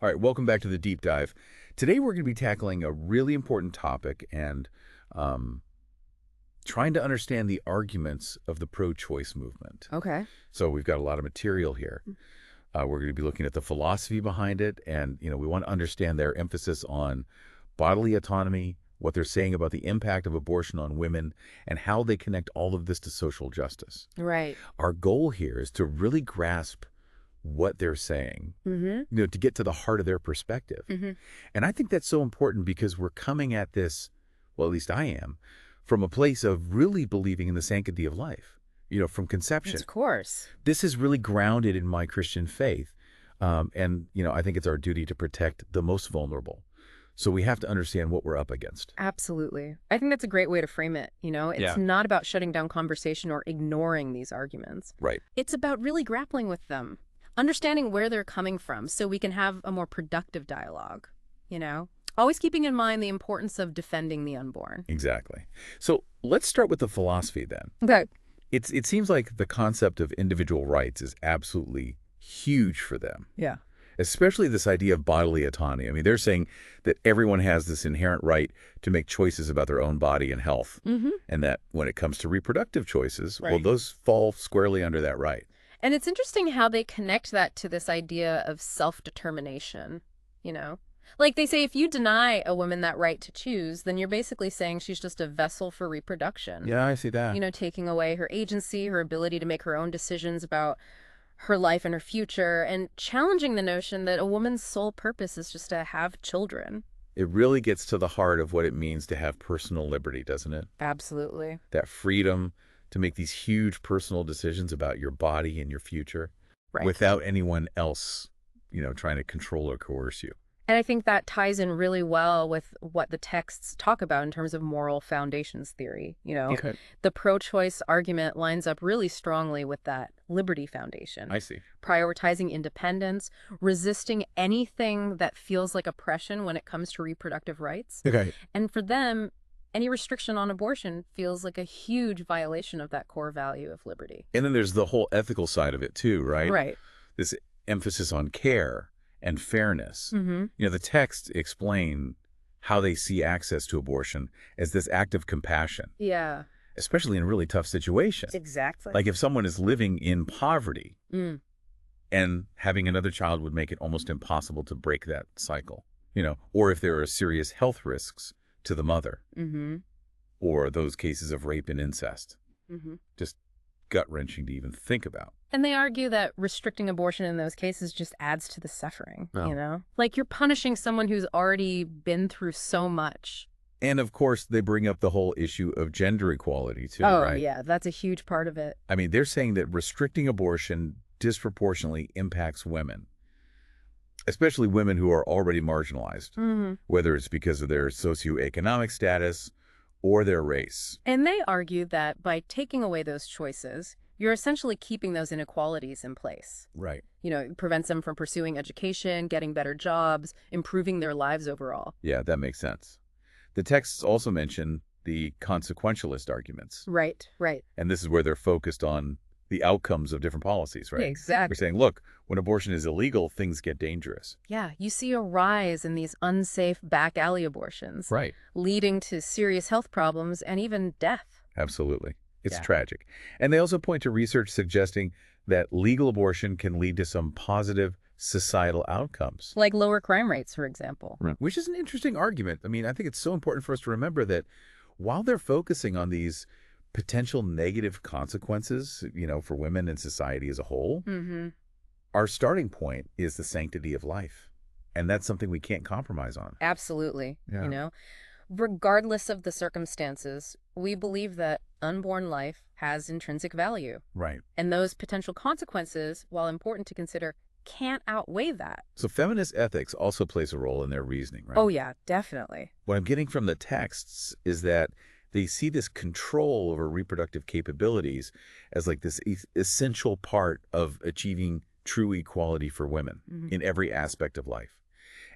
All right, welcome back to the deep dive. Today we're going to be tackling a really important topic and um, trying to understand the arguments of the pro-choice movement. Okay. So we've got a lot of material here. We're going to be looking at the philosophy behind it, and we want to understand their emphasis on bodily autonomy, what they're saying about the impact of abortion on women, and how they connect all of this to social justice. Right. Our goal here is to really grasp what they're saying, Mm-hmm. to get to the heart of their perspective. Mm-hmm. And I think that's so important because we're coming at this, well, at least I am, from a place of really believing in the sanctity of life, from conception. Of course. This is really grounded in my Christian faith. I think it's our duty to protect the most vulnerable. So we have to understand what we're up against. Absolutely. I think that's a great way to frame it. It's Yeah. not about shutting down conversation or ignoring these arguments. Right. It's about really grappling with them, understanding where they're coming from so we can have a more productive dialogue, Always keeping in mind the importance of defending the unborn. Exactly. So let's start with the philosophy then. Okay. It seems like the concept of individual rights is absolutely huge for them. Yeah. Especially this idea of bodily autonomy. I mean, they're saying that everyone has this inherent right to make choices about their own body and health. Mm-hmm. And that when it comes to reproductive choices, well, Right. those fall squarely under that right. And it's interesting how they connect that to this idea of self-determination, Like they say, if you deny a woman that right to choose, then you're basically saying she's just a vessel for reproduction. Yeah, I see that. Taking away her agency, her ability to make her own decisions about her life and her future, and challenging the notion that a woman's sole purpose is just to have children. It really gets to the heart of what it means to have personal liberty, doesn't it? Absolutely. That freedom to make these huge personal decisions about your body and your future Right. without anyone else, trying to control or coerce you. And I think that ties in really well with what the texts talk about in terms of moral foundations theory. Okay. The pro-choice argument lines up really strongly with that liberty foundation. I see. Prioritizing independence, resisting anything that feels like oppression when it comes to reproductive rights. Okay. And for them, any restriction on abortion feels like a huge violation of that core value of liberty. And then there's the whole ethical side of it too, right? Right. This emphasis on care and fairness. Mm-hmm. The texts explain how they see access to abortion as this act of compassion, Yeah. especially in really tough situations. Exactly. Like if someone is living in poverty Mm. and having another child would make it almost impossible to break that cycle, or if there are serious health risks to the mother, Mm-hmm. or those cases of rape and incest. Mm-hmm. Just gut-wrenching to even think about. And they argue that restricting abortion in those cases just adds to the suffering, Oh. Like you're punishing someone who's already been through so much. And of course, they bring up the whole issue of gender equality too, Oh, right? yeah, that's a huge part of it. I mean, they're saying that restricting abortion disproportionately impacts women, especially women who are already marginalized, Mm-hmm. whether it's because of their socioeconomic status or their race. And they argue that by taking away those choices, you're essentially keeping those inequalities in place. Right. It prevents them from pursuing education, getting better jobs, improving their lives overall. Yeah, that makes sense. The texts also mention the consequentialist arguments, Right, right. and this is where they're focused on the outcomes of different policies, right? Exactly. We're saying, look, when abortion is illegal, things get dangerous. Yeah, you see a rise in these unsafe back alley abortions, Right. leading to serious health problems and even death. Absolutely. It's Yeah. tragic. And they also point to research suggesting that legal abortion can lead to some positive societal outcomes. Like lower crime rates, for example. Which is an interesting argument. I mean, I think it's so important for us to remember that while they're focusing on these potential negative consequences, for women and society as a whole, Mm-hmm. our starting point is the sanctity of life. And that's something we can't compromise on. Absolutely. Yeah. Regardless of the circumstances, we believe that unborn life has intrinsic value. Right. And those potential consequences, while important to consider, can't outweigh that. So feminist ethics also plays a role in their reasoning, right? Oh, yeah, definitely. What I'm getting from the texts is that they see this control over reproductive capabilities as like this essential part of achieving true equality for women Mhm. in every aspect of life.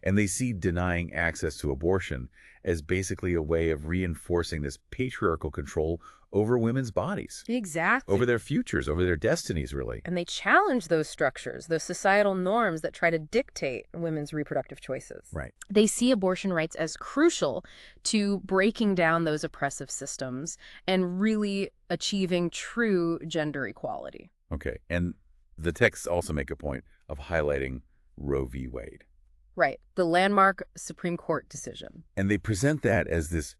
And they see denying access to abortion as basically a way of reinforcing this patriarchal control over women's bodies, Exactly. over their futures, over their destinies, really. And they challenge those structures, those societal norms that try to dictate women's reproductive choices. Right. They see abortion rights as crucial to breaking down those oppressive systems and really achieving true gender equality. Okay. And the texts also make a point of highlighting Roe v. Wade. Right. The landmark Supreme Court decision. And they present that as this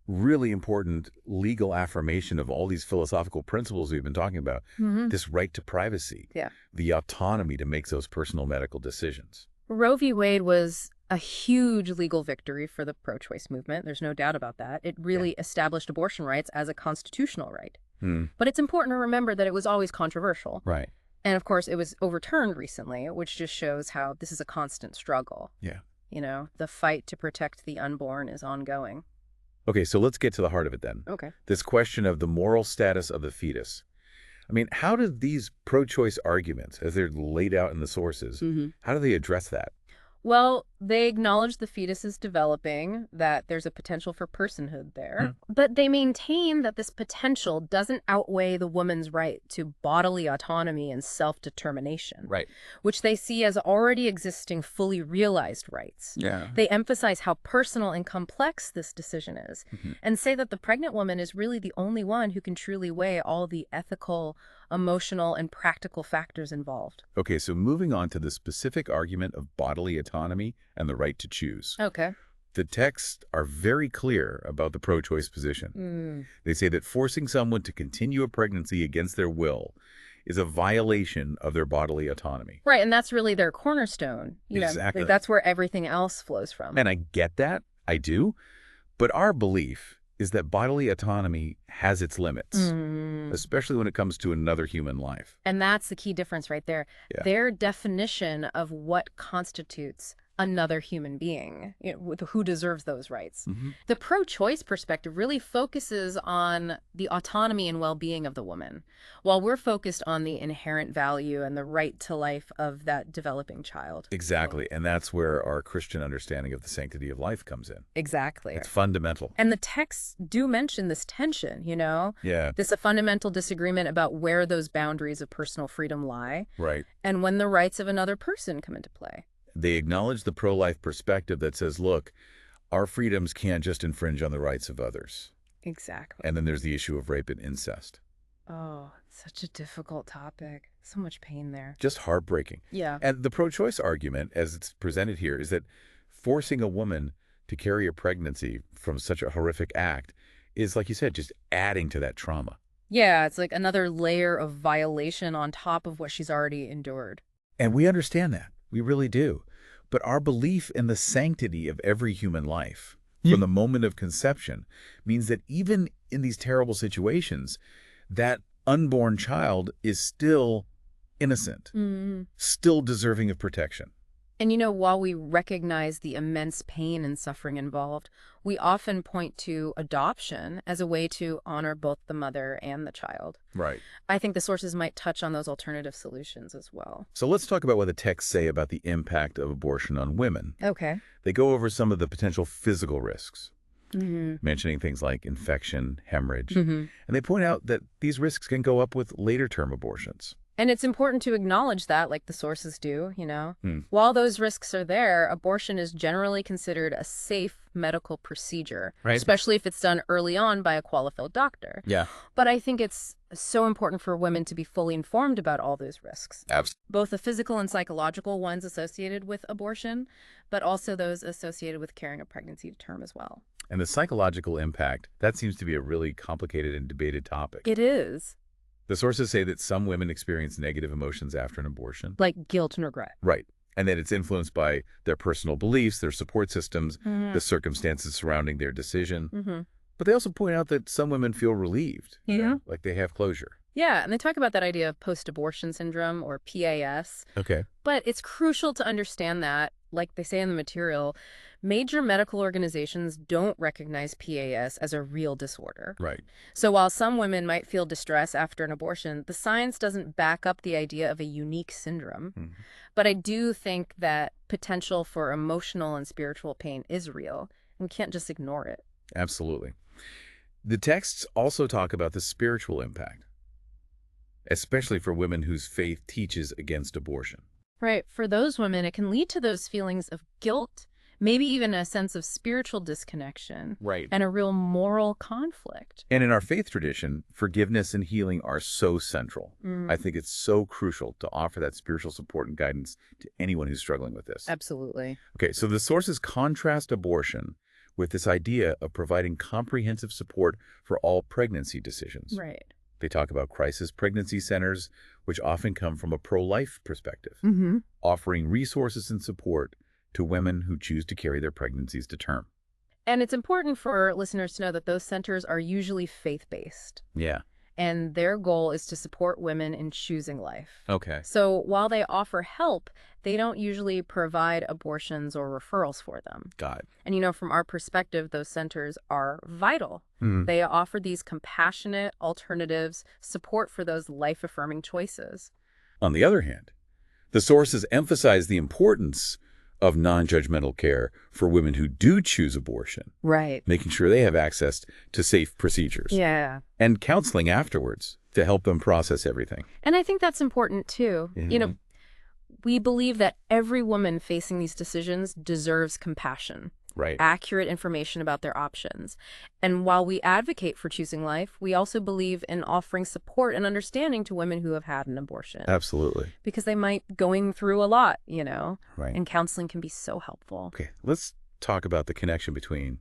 really important legal affirmation of all these philosophical principles we've been talking about. This right to privacy, Yeah. the autonomy to make those personal medical decisions. Roe v. Wade was a huge legal victory for the pro-choice movement. There's no doubt about that. It really established abortion rights as a constitutional right. But it's important to remember that it was always controversial. Right. And of course, it was overturned recently, which just shows how this is a constant struggle. Yeah. You know, the fight to protect the unborn is ongoing. Okay, so let's get to the heart of it then. Okay. This question of the moral status of the fetus. I mean, how do these pro-choice arguments, as they're laid out in the sources, how do they address that? Well, they acknowledge the fetus is developing, that there's a potential for personhood there, but they maintain that this potential doesn't outweigh the woman's right to bodily autonomy and self-determination, Right. which they see as already existing fully realized rights. Yeah. They emphasize how personal and complex this decision is and say that the pregnant woman is really the only one who can truly weigh all the ethical, emotional, and practical factors involved. Okay, so moving on to the specific argument of bodily autonomy and the right to choose. Okay. The texts are very clear about the pro-choice position. They say that forcing someone to continue a pregnancy against their will is a violation of their bodily autonomy. Right, and that's really their cornerstone. You know, Exactly. that's where everything else flows from. And I get that, I do, but our belief is that bodily autonomy has its limits, especially when it comes to another human life. And that's the key difference right there. Yeah. Their definition of what constitutes another human being, you know, who deserves those rights. The pro-choice perspective really focuses on the autonomy and well-being of the woman, while we're focused on the inherent value and the right to life of that developing child. Exactly, and that's where our Christian understanding of the sanctity of life comes in. Exactly. It's fundamental. And the texts do mention this tension, you know? Yeah, This a fundamental disagreement about where those boundaries of personal freedom lie right. and when the rights of another person come into play. They acknowledge the pro-life perspective that says, look, our freedoms can't just infringe on the rights of others. Exactly. And then there's the issue of rape and incest. Oh, such a difficult topic. So much pain there. Just heartbreaking. Yeah. And the pro-choice argument, as it's presented here, is that forcing a woman to carry a pregnancy from such a horrific act is, like you said, just adding to that trauma. Yeah, it's like another layer of violation on top of what she's already endured. And we understand that. We really do. But our belief in the sanctity of every human life from the moment of conception means that even in these terrible situations, that unborn child is still innocent, still deserving of protection. And you know, while we recognize the immense pain and suffering involved, we often point to adoption as a way to honor both the mother and the child. Right. I think the sources might touch on those alternative solutions as well. So let's talk about what the texts say about the impact of abortion on women. Okay. They go over some of the potential physical risks, mentioning things like infection, hemorrhage, and they point out that these risks can go up with later-term abortions. And it's important to acknowledge that, like the sources do, you know. While those risks are there, abortion is generally considered a safe medical procedure, Right. especially if it's done early on by a qualified doctor. Yeah. But I think it's so important for women to be fully informed about all those risks, Absolutely. both the physical and psychological ones associated with abortion, but also those associated with carrying a pregnancy to term as well. And the psychological impact, that seems to be a really complicated and debated topic. It is. The sources say that some women experience negative emotions after an abortion. Like guilt and regret. Right. And that it's influenced by their personal beliefs, their support systems, the circumstances surrounding their decision. But they also point out that some women feel relieved, like they have closure. Yeah, and they talk about that idea of post-abortion syndrome, or PAS. Okay. But it's crucial to understand that like they say in the material, major medical organizations don't recognize PAS as a real disorder. Right. So while some women might feel distress after an abortion, the science doesn't back up the idea of a unique syndrome. Mhm. But I do think that potential for emotional and spiritual pain is real. We can't just ignore it. Absolutely. The texts also talk about the spiritual impact, especially for women whose faith teaches against abortion. Right. For those women, it can lead to those feelings of guilt, maybe even a sense of spiritual disconnection Right. and a real moral conflict. And in our faith tradition, forgiveness and healing are so central. Mm, I think it's so crucial to offer that spiritual support and guidance to anyone who's struggling with this. absolutely. Okay, so the sources contrast abortion with this idea of providing comprehensive support for all pregnancy decisions. Right. They talk about crisis pregnancy centers, which often come from a pro-life perspective, Mm-hmm. offering resources and support to women who choose to carry their pregnancies to term. And it's important for listeners to know that those centers are usually faith-based, Yeah. and their goal is to support women in choosing life. Okay. So while they offer help, they don't usually provide abortions or referrals for them. Got it. And, from our perspective, those centers are vital. Mhm. They offer these compassionate alternatives, support for those life-affirming choices. On the other hand, the sources emphasize the importance of non-judgmental care for women who do choose abortion, Right. making sure they have access to safe procedures Yeah. and counseling afterwards to help them process everything. And I think that's important, too. Mhm. We believe that every woman facing these decisions deserves compassion, Right. accurate information about their options. And while we advocate for choosing life, we also believe in offering support and understanding to women who have had an abortion. Absolutely. Because they might be going through a lot, Right. and counseling can be so helpful. Okay, let's talk about the connection between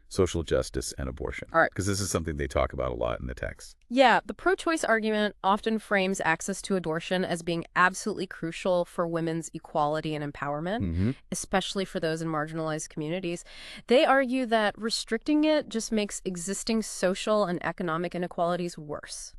social justice and abortion. All right. Because this is something they talk about a lot in the text. Yeah, the pro-choice argument often frames access to abortion as being absolutely crucial for women's equality and empowerment, Mm-hmm. especially for those in marginalized communities. They argue that restricting it just makes existing social and economic inequalities worse.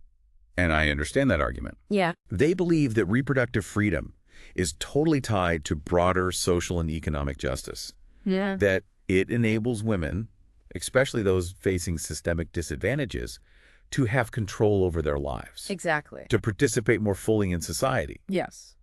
And I understand that argument. Yeah. They believe that reproductive freedom is totally tied to broader social and economic justice, Yeah. that it enables women, especially those facing systemic disadvantages, to have control over their lives, Exactly. to participate more fully in society. Yes.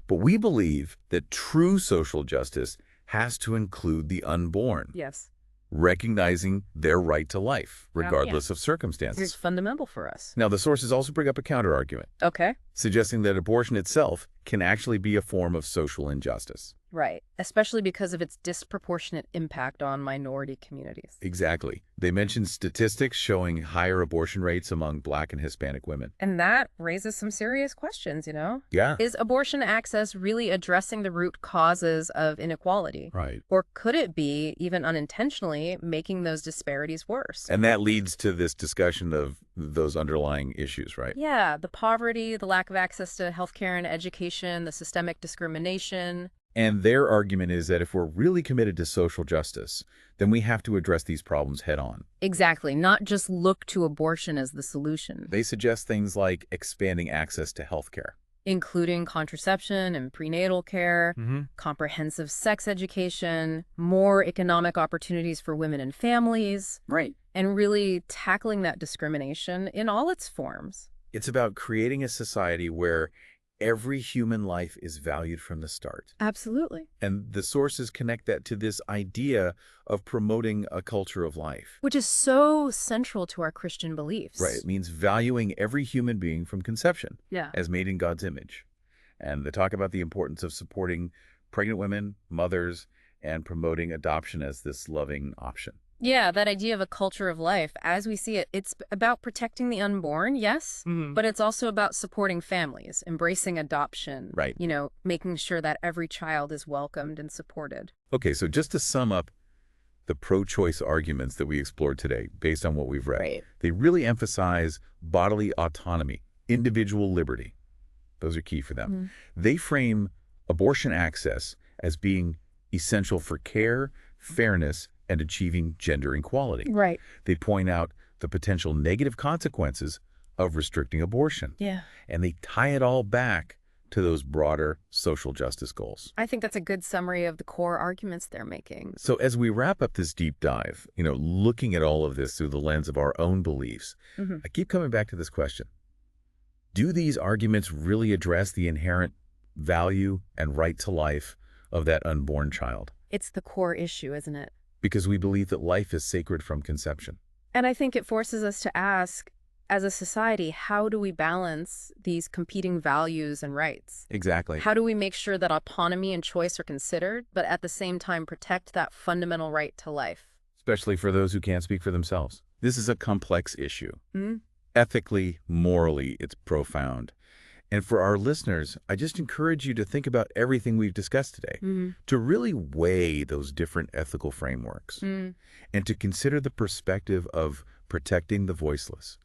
But we believe that true social justice has to include the unborn, Yes. recognizing their right to life, regardless of It's circumstances. fundamental for us. Now, the sources also bring up a counter-argument, Okay. suggesting that abortion itself can actually be a form of social injustice. Right. Especially because of its disproportionate impact on minority communities. Exactly. They mention statistics showing higher abortion rates among Black and Hispanic women. And that raises some serious questions, Yeah. Is abortion access really addressing the root causes of inequality? Right. Or could it be, even unintentionally, making those disparities worse? And that leads to this discussion of those underlying issues, right? Yeah, the poverty, the lack of access to healthcare and education, the systemic discrimination. And their argument is that if we're really committed to social justice, then we have to address these problems head on. Exactly, not just look to abortion as the solution, They suggest things like expanding access to healthcare. including contraception and prenatal care, comprehensive sex education, more economic opportunities for women and families, Right. and really tackling that discrimination in all its forms. It's about creating a society where every human life is valued from the start. Absolutely. And the sources connect that to this idea of promoting a culture of life. Which is so central to our Christian beliefs. Right. It means valuing every human being from conception Yeah. as made in God's image. And they talk about the importance of supporting pregnant women, mothers, and promoting adoption as this loving option. Yeah, that idea of a culture of life, as we see it, it's about protecting the unborn, yes, but it's also about supporting families, embracing adoption. Right. Making sure that every child is welcomed and supported. Okay, so just to sum up the pro-choice arguments that we explored today, based on what we've read, Right. they really emphasize bodily autonomy, individual liberty. Those are key for them. They frame abortion access as being essential for care, fairness, and achieving gender equality. Right. They point out the potential negative consequences of restricting abortion. Yeah. And they tie it all back to those broader social justice goals. I think that's a good summary of the core arguments they're making. So as we wrap up this deep dive, looking at all of this through the lens of our own beliefs, I keep coming back to this question. Do these arguments really address the inherent value and right to life of that unborn child? It's the core issue, isn't it? Because we believe that life is sacred from conception. And I think it forces us to ask, as a society, how do we balance these competing values and rights? Exactly. How do we make sure that autonomy and choice are considered, but at the same time protect that fundamental right to life? Especially for those who can't speak for themselves. This is a complex issue. Mm? Ethically, morally, it's profound. And for our listeners, I just encourage you to think about everything we've discussed today, to really weigh those different ethical frameworks, and to consider the perspective of protecting the voiceless,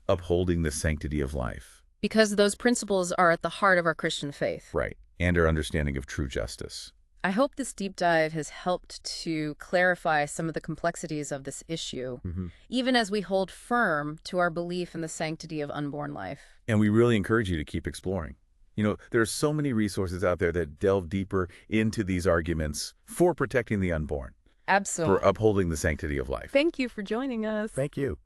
upholding the sanctity of life. Because those principles are at the heart of our Christian faith. Right. And our understanding of true justice. I hope this deep dive has helped to clarify some of the complexities of this issue, even as we hold firm to our belief in the sanctity of unborn life. And we really encourage you to keep exploring. There are so many resources out there that delve deeper into these arguments for protecting the unborn, Absolutely. for upholding the sanctity of life. Thank you for joining us. Thank you.